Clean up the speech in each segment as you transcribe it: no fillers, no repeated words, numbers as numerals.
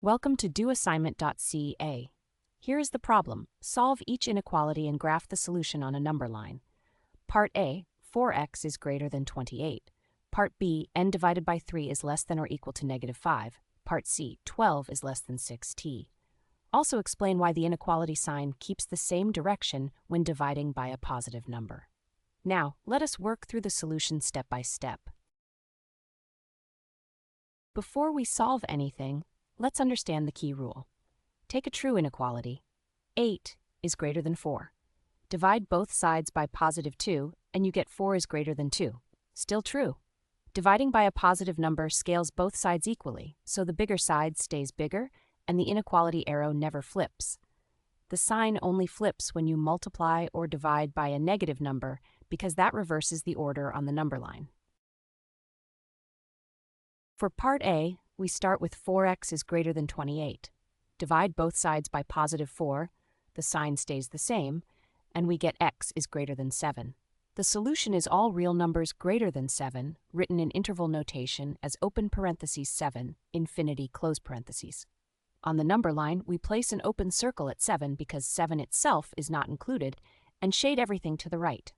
Welcome to doassignment-ca. Here is the problem. Solve each inequality and graph the solution on a number line. Part A, 4x is greater than 28. Part B, n divided by 3 is less than or equal to -5. Part C, 12 is less than 6t. Also explain why the inequality sign keeps the same direction when dividing by a positive number. Now, let us work through the solution step by step. Before we solve anything, let's understand the key rule. Take a true inequality. 8 is greater than 4. Divide both sides by +2, and you get 4 is greater than 2. Still true. Dividing by a positive number scales both sides equally, so the bigger side stays bigger, and the inequality arrow never flips. The sign only flips when you multiply or divide by a negative number, because that reverses the order on the number line. For part A, we start with 4x is greater than 28. Divide both sides by +4, the sign stays the same, and we get x is greater than 7. The solution is all real numbers greater than 7, written in interval notation as open parentheses 7, infinity close parentheses. On the number line, we place an open circle at 7 because 7 itself is not included, and shade everything to the right.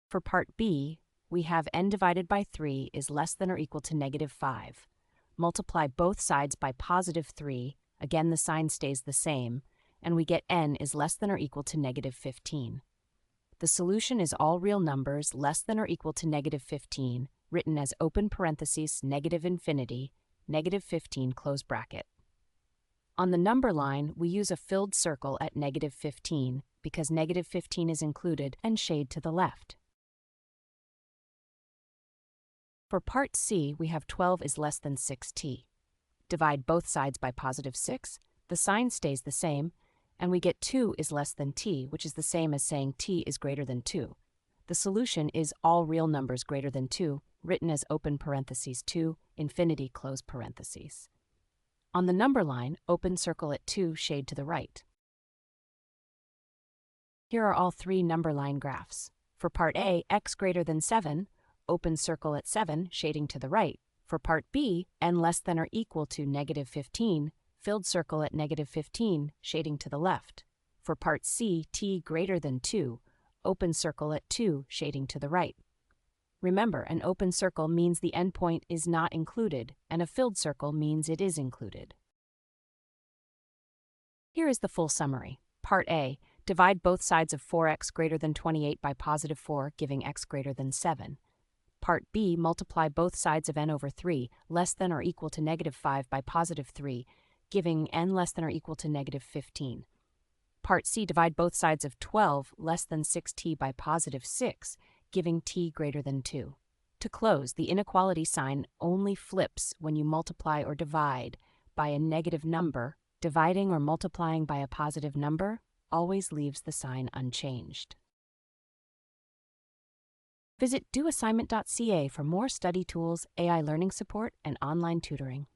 For part B, we have n divided by 3 is less than or equal to -5. Multiply both sides by +3, again the sign stays the same, and we get n is less than or equal to -15. The solution is all real numbers less than or equal to -15, written as open parentheses -infinity, -15 close bracket. On the number line, we use a filled circle at -15 because -15 is included and shade to the left. For part C, we have 12 is less than 6t. Divide both sides by +6, the sign stays the same, and we get 2 is less than t, which is the same as saying t is greater than 2. The solution is all real numbers greater than 2, written as open parentheses 2, infinity close parentheses. On the number line, open circle at 2, shade to the right. Here are all three number line graphs. For part A, x greater than 7, open circle at 7, shading to the right. For part B, n less than or equal to -15, filled circle at -15, shading to the left. For part C, t greater than 2, open circle at 2, shading to the right. Remember, an open circle means the endpoint is not included, and a filled circle means it is included. Here is the full summary. Part A, divide both sides of 4x greater than 28 by +4, giving x greater than 7. Part B, multiply both sides of n over 3, less than or equal to -5 by +3, giving n less than or equal to -15. Part C, divide both sides of 12 less than 6t by +6, giving t greater than 2. To close, the inequality sign only flips when you multiply or divide by a negative number. Dividing or multiplying by a positive number always leaves the sign unchanged. Visit doassignment.ca for more study tools, AI learning support, and online tutoring.